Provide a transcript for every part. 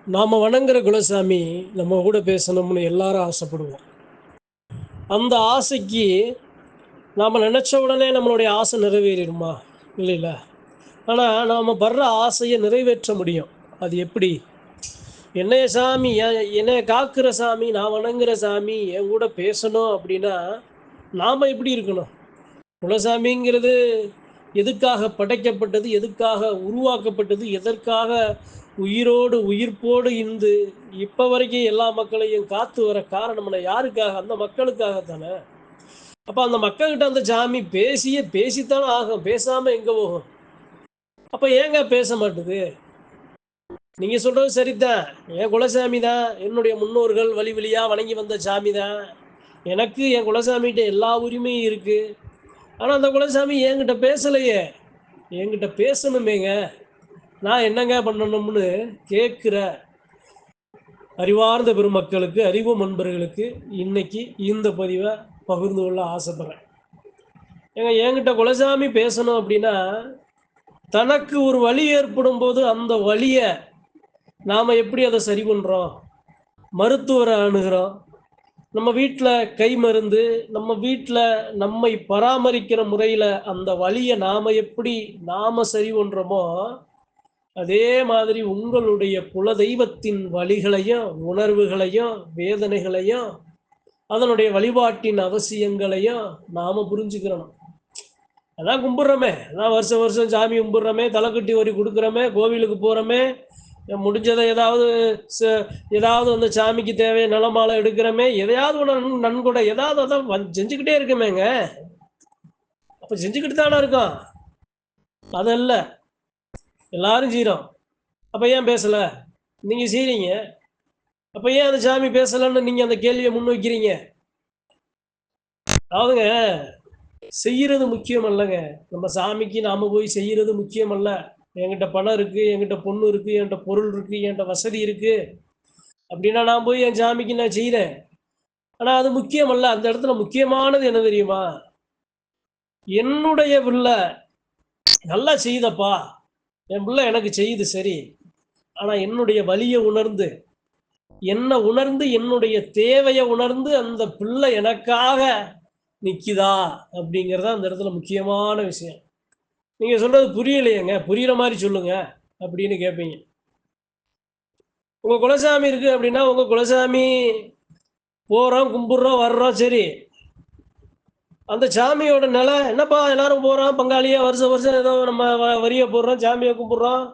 நாம் வணங்குற குலசாமி நம்ம கூட பேசணும்னு எல்லாரும் ஆசைப்படுவோம். அந்த ஆசைக்கு நாம் நினச்ச உடனே நம்மளுடைய ஆசை நிறைவேறிடுமா? இல்லைல்ல. ஆனால் நாம் படுற ஆசையை நிறைவேற்ற முடியும். அது எப்படி? என்னைய சாமி என்னைய காக்கிற சாமி, நான் வணங்குற சாமி என் கூட பேசணும் அப்படின்னா நாம் எப்படி இருக்கணும்? குலசாமிங்கிறது எதுக்காக படைக்கப்பட்டது? எதுக்காக உருவாக்கப்பட்டது? எதற்காக உயிரோடு உயிர்ப்போடு இருந்து இப்போ வரைக்கும் எல்லா மக்களையும் காத்து வர காரணம் என்ன? யாருக்காக? அந்த மக்களுக்காக தானே. அப்போ அந்த மக்கள்கிட்ட அந்த சாமி பேசித்தானே ஆகும். பேசாமல் எங்கே போகும்? அப்போ ஏங்க பேச மாட்டுது? நீங்கள் சொல்கிறது சரிதான். என் குலசாமி தான். என்னுடைய முன்னோர்கள் வழி வழியாக வணங்கி வந்த சாமி தான். எனக்கு என் குலசாமிகிட்ட எல்லா உரிமையும் இருக்குது. ஆனால் அந்த குலசாமி என்கிட்ட பேசலையே. என்கிட்ட பேசணுமேங்க. நான் என்னங்க பண்ணணும்னு கேட்குற அறிவார்ந்த பெருமக்களுக்கு, அறிவு நண்பர்களுக்கு இன்னைக்கு இந்த பதிவை பகிர்ந்து கொள்ள ஆசைப்படுறேன். என்கிட்ட குலசாமி பேசணும் அப்படின்னா, தனக்கு ஒரு வலி ஏற்படும் போது அந்த வலியை நாம் எப்படி அதை சரி பண்ணுறோம்? மருத்துவரை அணுகிறோம். நம்ம வீட்டில் கை மருந்து, நம்ம வீட்டில் நம்மை பராமரிக்கிற முறையில் அந்த வலியை நாம் சரி பண்ணுறோமோ, அதே மாதிரி உங்களுடைய குலதெய்வத்தின் வழிகளையும் உணர்வுகளையும் வேதனைகளையும் அதனுடைய வழிபாட்டின் அவசியங்களையும் நாம் புரிஞ்சுக்கிறோம். அதான் கும்பிட்றோமே, அதான் வருஷம் வருஷம் சாமி கும்பிட்றோமே, தலைக்கட்டி வரி கொடுக்குறோமே, கோவிலுக்கு போகிறோமே, முடிஞ்சதை ஏதாவது அந்த சாமிக்கு தேவைய நிலமாலை எடுக்கிறோமே, எதையாவது ஒன்று நன்கொடை ஏதாவது அதான் செஞ்சுக்கிட்டே இருக்கமேங்க. அப்போ செஞ்சுக்கிட்டு தானே இருக்கோம். அதல்ல எல்லாரும் செய்கிறோம். அப்போ ஏன் பேசலை? நீங்கள் செய்கிறீங்க. அப்போ ஏன் அந்த சாமி பேசலைன்னு நீங்கள் அந்த கேள்வியை முன் வைக்கிறீங்க? அதாவதுங்க, செய்கிறது முக்கியம் அல்லங்க. நம்ம சாமிக்கு நாம் போய் செய்கிறது முக்கியம் அல்ல. என்கிட்ட பணம் இருக்குது, என்கிட்ட பொண்ணு இருக்குது, என்கிட்ட பொருள் இருக்குது, என்கிட்ட வசதி இருக்குது அப்படின்னா நான் போய் என் சாமிக்கு நான் செய்கிறேன். ஆனால் அது முக்கியம் அல்ல. அந்த இடத்துல முக்கியமானது என்ன தெரியுமா? என்னுடைய பிள்ளை நல்லா செய்தப்பா, என் பிள்ளை எனக்கு செய்யுது சரி. ஆனால் என்னுடைய வலியை உணர்ந்து, என்ன உணர்ந்து, என்னுடைய தேவையை உணர்ந்து அந்த பிள்ளை எனக்காக நிற்கிதா அப்படிங்கிறதா அந்த இடத்துல முக்கியமான விஷயம். நீங்கள் சொல்கிறது புரியலையேங்க, புரிகிற மாதிரி சொல்லுங்க அப்படின்னு கேட்பீங்க. உங்கள் குலசாமி இருக்குது அப்படின்னா உங்கள் குலசாமி போகிறோம், கும்பிட்றோம், வர்றோம், சரி. அந்த சாமியோட நிலை என்னப்பா, எல்லாரும் போகிறோம் பங்காளியாக வருஷம் வருஷம் ஏதோ நம்ம வரியை போடுறோம், சாமியை கும்பிட்றோம்,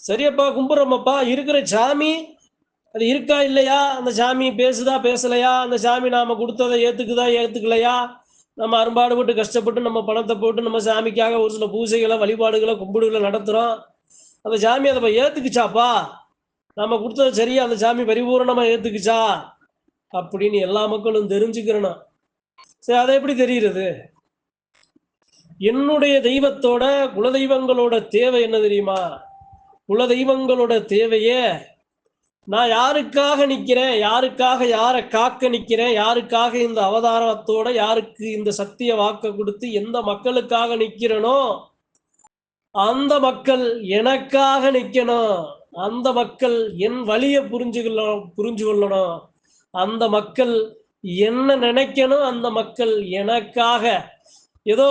சரியப்பா கும்பிட்றோமப்பா. இருக்கிற சாமி அது இருக்கா இல்லையா? அந்த சாமி பேசுதா பேசலையா? அந்த சாமி நாம் கொடுத்ததை ஏற்றுக்குதா ஏற்றுக்கலையா? நம்ம அரும்பாடுபட்டு கஷ்டப்பட்டு நம்ம பணத்தை போட்டு நம்ம சாமிக்காக ஒரு சில பூஜைகளை வழிபாடுகளை கும்பிடுகளை நடத்துகிறோம். அந்த சாமி அதை ஏற்றுக்குச்சாப்பா, நம்ம கொடுத்தது சரியா அந்த சாமி பரிபூர்ணமாக ஏற்றுக்குச்சா அப்படின்னு எல்லா மக்களும் தெரிஞ்சுக்கிறணும். சரி, அதை எப்படி தெரிகிறது? என்னுடைய தெய்வத்தோட குலதெய்வங்களோட தேவை என்ன தெரியுமா? குலதெய்வங்களோட தேவையே நான் யாருக்காக நிற்கிறேன், யாருக்காக யாரை காக்க நிற்கிறேன், யாருக்காக இந்த அவதாரத்தோட யாருக்கு இந்த சத்திய வாக்க கொடுத்து எந்த மக்களுக்காக நிற்கிறனோ அந்த மக்கள் எனக்காக நிற்கணும். அந்த மக்கள் என் வழியை புரிஞ்சு கொள்ளணும். அந்த மக்கள் என்ன நினைக்கணும். அந்த மக்கள் எனக்காக ஏதோ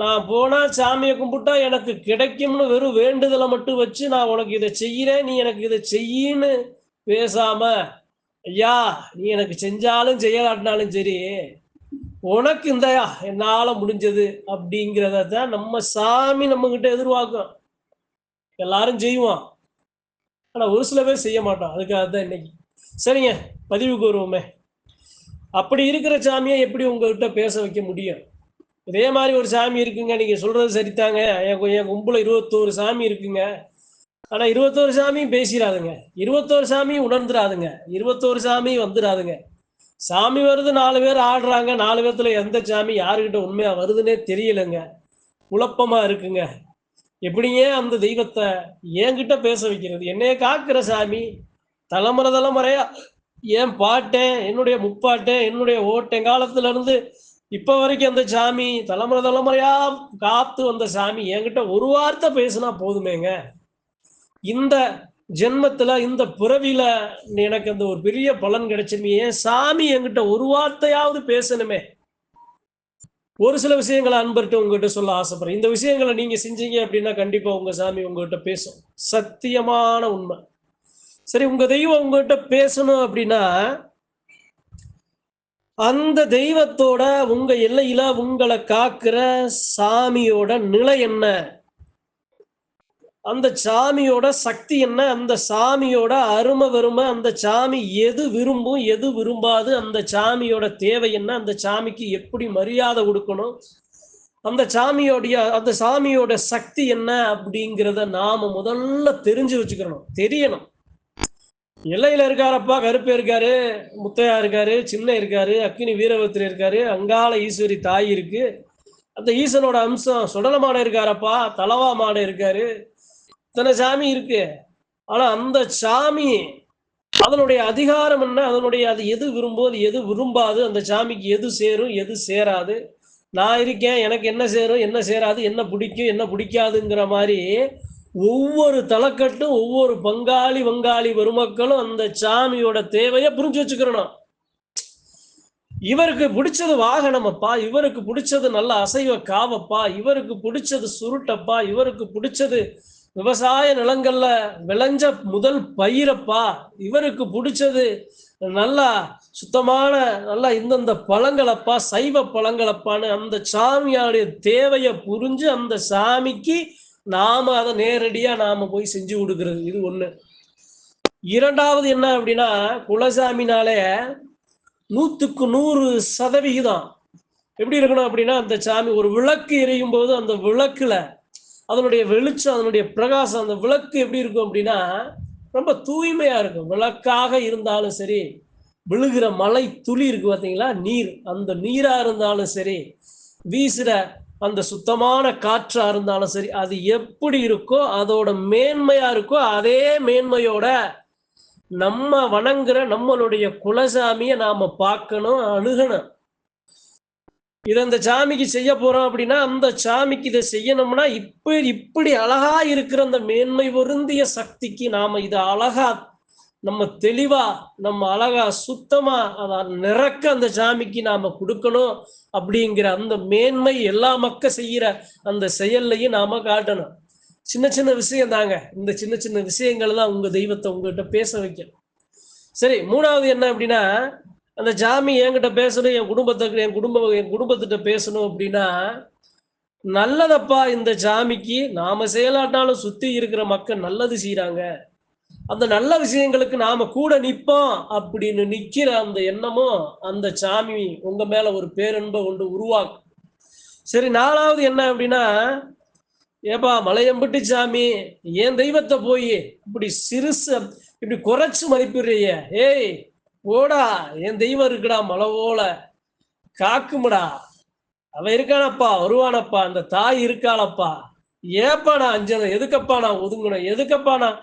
நான் போனா சாமியை கும்பிட்டா எனக்கு கிடைக்கும்னு வெறும் வேண்டுதலை மட்டும் வச்சு நான் உனக்கு இதை செய்கிறேன், நீ எனக்கு இதை செய்யின்னு பேசாம, ஐயா நீ எனக்கு செஞ்சாலும் செய்யலாட்டினாலும் சரி, உனக்கு இந்தயா என்னால முடிஞ்சது அப்படிங்கிறத தான் நம்ம சாமி நம்ம கிட்ட எதிர்பார்க்கும். எல்லாரும் செய்வோம், ஆனா ஒரு சில பேர் செய்ய மாட்டோம். அதுக்காக தான் இன்னைக்கு. சரிங்க, பதிவுக்கு வருவோமே. அப்படி இருக்கிற சாமியை எப்படி உங்ககிட்ட பேச வைக்க முடியும்? இதே மாதிரி ஒரு சாமி இருக்குங்க, நீங்க சொல்றது சரித்தாங்க. என் கும்பல 21 சாமி இருக்குங்க. ஆனா 21 சாமியும் பேசிடாதுங்க, 21 சாமியும் உணர்ந்துடாதுங்க, 21 சாமியும் வந்துடாதுங்க. சாமி வருது, 4 பேர் ஆடுறாங்க, 4 பேர்த்துல எந்த சாமி யாருக்கிட்ட உண்மையா வருதுன்னே தெரியலைங்க. குழப்பமா இருக்குங்க. எப்படிங்க அந்த தெய்வத்தை என்கிட்ட பேச வைக்கிறது? என்னைய காக்கிற சாமி தலைமுறை தலைமுறையா என் பாட்டேன், என்னுடைய முப்பாட்டேன், என்னுடைய ஓட்டேன் காலத்துல இருந்து இப்ப வரைக்கும் அந்த சாமி தலைமுறை தலைமுறையா காத்து வந்த சாமி என்கிட்ட ஒரு வார்த்தை பேசினா போதுமேங்க. இந்த ஜென்மத்துல இந்த பிறவியில எனக்கு அந்த ஒரு பெரிய பலன் கிடைச்சிருமே, ஏன் சாமி என்கிட்ட ஒரு வார்த்தையாவது பேசணுமே. ஒரு சில விஷயங்களை அன்பர்கிட்ட உங்ககிட்ட சொல்ல ஆசைப்படுறேன். இந்த விஷயங்களை நீங்க செஞ்சீங்க அப்படின்னா கண்டிப்பா உங்க சாமி உங்ககிட்ட பேசும். சத்தியமான உண்மை. சரி, உங்க தெய்வம் உங்ககிட்ட பேசணும் அப்படின்னா அந்த தெய்வத்தோட உங்க எல்லையில உங்களை காக்கிற சாமியோட நிலை என்ன, அந்த சாமியோட சக்தி என்ன, அந்த சாமியோட அருமை வெறுமை, அந்த சாமி எது விரும்பும் எது விரும்பாது, அந்த சாமியோட தேவை என்ன, அந்த சாமிக்கு எப்படி மரியாதை கொடுக்கணும், அந்த சாமியோட சக்தி என்ன அப்படிங்கிறத நாம முதல்ல தெரிஞ்சு வச்சுக்கணும், தெரியணும். எல்லையில இருக்காரப்பா, கருப்பு இருக்காரு, முத்தையா இருக்காரு, சின்ன இருக்காரு, அக்கினி வீரபத்திரி இருக்காரு, அங்காள ஈஸ்வரி தாய் இருக்கு, அந்த ஈசனோட அம்சம் சுடல மாட இருக்காரப்பா, தலவா மாட இருக்காரு, இத்தனை சாமி இருக்கு. ஆனா அந்த சாமி அதனுடைய அதிகாரம் என்ன, அதனுடைய அது எது விரும்புவது எது விரும்பாது, அந்த சாமிக்கு எது சேரும் எது சேராது, நான் இருக்கேன் எனக்கு என்ன சேரும் என்ன சேராது, என்ன பிடிக்கும் என்ன பிடிக்காதுங்கிற மாதிரி ஒவ்வொரு தலைக்கட்டும் ஒவ்வொரு வங்காளி பெருமக்களும் அந்த சாமியோட தேவையை புரிஞ்சு வச்சுக்கிறணும். இவருக்கு பிடிச்சது வாகனமப்பா, இவருக்கு பிடிச்சது நல்ல அசைவ காவப்பா, இவருக்கு பிடிச்சது சுருட்டப்பா, இவருக்கு பிடிச்சது விவசாய நிலங்கள்ல விளைஞ்ச முதல் பயிரப்பா, இவருக்கு பிடிச்சது நல்லா சுத்தமான நல்லா இந்தந்த பழங்களப்பா, சைவ பழங்களப்பான்னு அந்த சாமியாருடைய தேவையை புரிஞ்சு அந்த சாமிக்கு நாம அதை நேரடியா நாம போய் செஞ்சு கொடுக்கிறது. இது ஒண்ணு. இரண்டாவது என்ன அப்படின்னா, குலசாமினாலே 100% எப்படி இருக்கணும் அப்படின்னா, அந்த சாமி ஒரு விளக்கு எரியும் போது அந்த விளக்குல அதனுடைய வெளிச்சம் அதனுடைய பிரகாசம், அந்த விளக்கு எப்படி இருக்கும் அப்படின்னா ரொம்ப தூய்மையா இருக்கும். விளக்காக இருந்தாலும் சரி, விழுகிற மழை துளி இருக்கு பார்த்தீங்களா, நீர், அந்த நீரா இருந்தாலும் சரி, வீசுற அந்த சுத்தமான காற்றா இருந்தாலும் சரி, அது எப்படி இருக்கோ அதோட மேன்மையா இருக்கோ அதே மேன்மையோட நம்ம வணங்குற நம்மளுடைய குலசாமியை நாம பார்க்கணும், அணுகணும். இதை அந்த சாமிக்கு செய்ய போறோம் அப்படின்னா அந்த சாமிக்கு இதை செய்யணும்னா இப்படி அழகா இருக்கிற அந்த மேன்மை பொருந்திய சக்திக்கு நாம இதை அழகா நம்ம தெளிவா நம்ம அழகா சுத்தமா அதை நிறக்க அந்த சாமிக்கு நாம கொடுக்கணும். அப்படிங்கிற அந்த மேன்மை எல்லா மக்க செய்யற அந்த செயல்லையும் நாம காட்டணும். சின்ன சின்ன விஷயம் தாங்க, இந்த சின்ன சின்ன விஷயங்கள் தான் உங்க தெய்வத்தை உங்ககிட்ட பேச வைக்கும். சரி, மூணாவது என்ன அப்படின்னா, அந்த சாமி என்கிட்ட பேசணும், என் குடும்பத்திட்ட பேசணும் அப்படின்னா, நல்லதப்பா இந்த சாமிக்கு நாம செயலாட்டாலும் சுத்தி இருக்கிற மக்கள் நல்லது செய்யறாங்க, அந்த நல்ல விஷயங்களுக்கு நாம கூட நிற்போம் அப்படின்னு நிக்கிற அந்த எண்ணமும் அந்த சாமி உங்க மேல ஒரு பேரன்பை கொண்டு உருவாக்கும். சரி, நாலாவது என்ன அப்படின்னா, ஏப்பா மலையம்பட்டி சாமி, என் தெய்வத்தை போய் இப்படி சிறுசு இப்படி குறைச்சு மதிப்பிடுறிய, ஏய் ஓடா, என் தெய்வம் இருக்குடா மலை போல காக்குமுடா, அவன் இருக்கானப்பா வருவானப்பா, அந்த தாய் இருக்காளப்பா, ஏப்பா நான் அஞ்சனம், எதுக்கப்பா நான் ஒதுங்கணும், எதுக்கப்பா நான்,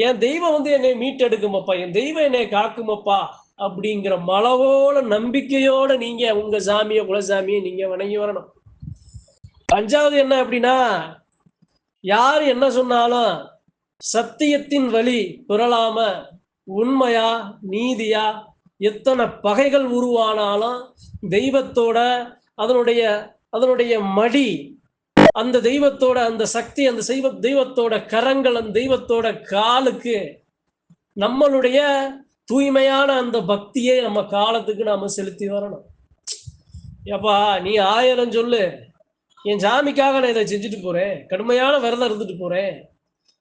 என் தெய்வம் வந்து என்னை மீட்டெடுக்குமப்பா, என் தெய்வம் என்னை காக்குமப்பா அப்படிங்கிற மலவோட நம்பிக்கையோட நீங்க உங்க சாமியை குலசாமியை நீங்க வணங்கி வரணும். அஞ்சாவது என்ன அப்படின்னா, யார் என்ன சொன்னாலும் சத்தியத்தின் வழி புரளாம உண்மையா நீதியா எத்தனை பகைகள் உருவானாலும் தெய்வத்தோட அதனுடைய அதனுடைய மடி, அந்த தெய்வத்தோட அந்த சக்தி, அந்த தெய்வத்தோட கரங்கள், அந்த தெய்வத்தோட காலுக்கு நம்மளுடைய தூய்மையான அந்த பக்தியை நம்ம காலத்துக்கு நாம செலுத்தி வரணும். ஏப்பா நீ 1000 சொல்லு, என் சாமிக்காக நான் இதை செஞ்சுட்டு போறேன், கடுமையான விரதம் இருந்துட்டு போறேன்,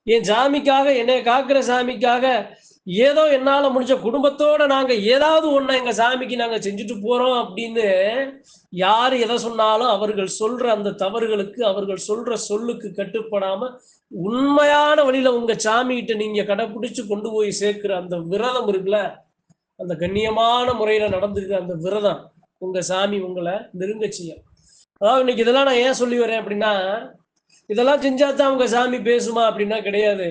என் சாமிக்காக என்னை காக்கிற சாமிக்காக ஏதோ என்னால முடிஞ்ச குடும்பத்தோட நாங்க ஏதாவது ஒண்ணு எங்க சாமிக்கு நாங்க செஞ்சுட்டு போறோம் அப்படின்னு யாரு எதை சொன்னாலும் அவர்கள் சொல்ற அந்த தவறுகளுக்கு அவர்கள் சொல்ற சொல்லுக்கு கட்டுப்படாம உண்மையான வழியில உங்க சாமி கிட்ட நீங்க கடைபிடிச்சு கொண்டு போய் சேர்க்கிற அந்த விரதம் இருக்குல்ல, அந்த கண்ணியமான முறையில நடந்துக்கிற அந்த விரதம் உங்க சாமி உங்களை நெருங்க செய்யும். அதாவது இன்னைக்கு இதெல்லாம் நான் ஏன் சொல்லி வரேன் அப்படின்னா, இதெல்லாம் செஞ்சாதான் உங்க சாமி பேசுமா அப்படின்னா கிடையாது.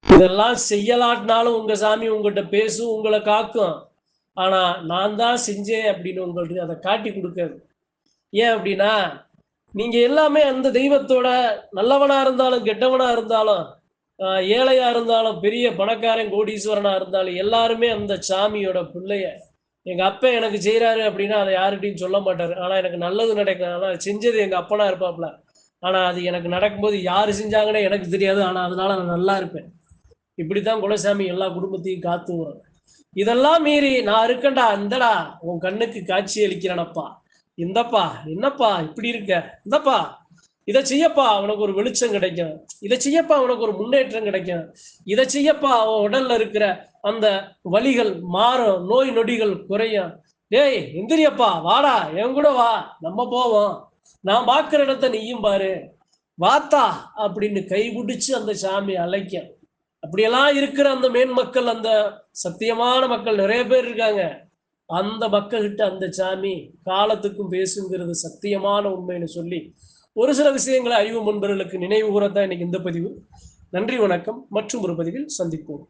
இதெல்லாம் செய்யலாட்டினாலும் உங்க சாமி உங்கள்கிட்ட பேசும், உங்களை காக்கும். ஆனா நான் தான் செஞ்சேன் அப்படின்னு உங்களுக்கு அதை காட்டி கொடுக்காது. ஏன் அப்படின்னா, நீங்க எல்லாமே அந்த தெய்வத்தோட நல்லவனா இருந்தாலும் கெட்டவனா இருந்தாலும் ஏழையா இருந்தாலும் பெரிய பணக்காரன் கோடீஸ்வரனா இருந்தாலும் எல்லாருமே அந்த சாமியோட பிள்ளைய. எங்க அப்பா எனக்கு செய்றாரு அப்படின்னா அதை யார்கிட்டயும் சொல்ல மாட்டாரு. ஆனா எனக்கு நல்லது நடக்கும். ஆனா செஞ்சது எங்க அப்பனா இருப்பாப்ல. ஆனா அது எனக்கு நடக்கும்போது யாரு செஞ்சாங்கன்னே எனக்கு தெரியாது. ஆனா அதனால நான் நல்லா இருப்பேன். இப்படித்தான் குலசாமி எல்லா குடும்பத்தையும் காத்து வரும். இதெல்லாம் மீறி நான் இருக்கேன்டா, இந்தடா உன் கண்ணுக்கு காட்சி அளிக்கிறேனப்பா. இந்தப்பா, என்னப்பா இப்படி இருக்க? இந்தப்பா, இத செய்யப்பா உனக்கு ஒரு வெளிச்சம் கிடைக்கும். இத செய்யப்பா உனக்கு ஒரு முன்னேற்றம் கிடைக்கும். இத செய்யப்பா உன் உடல்ல இருக்கிற அந்த வலிகள் மாறும், நோய் நொடிகள் குறையும். டேய் எந்திரியப்பா, வாடா என் கூட வா, நம்ம போவோம். நான் பார்க்கிற இடத்த நீயும் பாரு. வாத்தா அப்படின்னு கை பிடிச்சு அந்த சாமி அழைக்கும். அப்படியெல்லாம் இருக்கிற அந்த மேன்மக்கள், அந்த சத்தியமான மக்கள் நிறைய பேர் இருக்காங்க. அந்த மக்கள்கிட்ட அந்த சாமி காலத்துக்கும் பேசுங்கிறது சத்தியமான உண்மைன்னு சொல்லி ஒரு சில விஷயங்களை அறிவு முன்பர்களுக்கு நினைவு கூறத்தான் இன்னைக்கு இந்த பதிவு. நன்றி, வணக்கம். மற்றும் ஒரு பதிவில் சந்திப்போம்.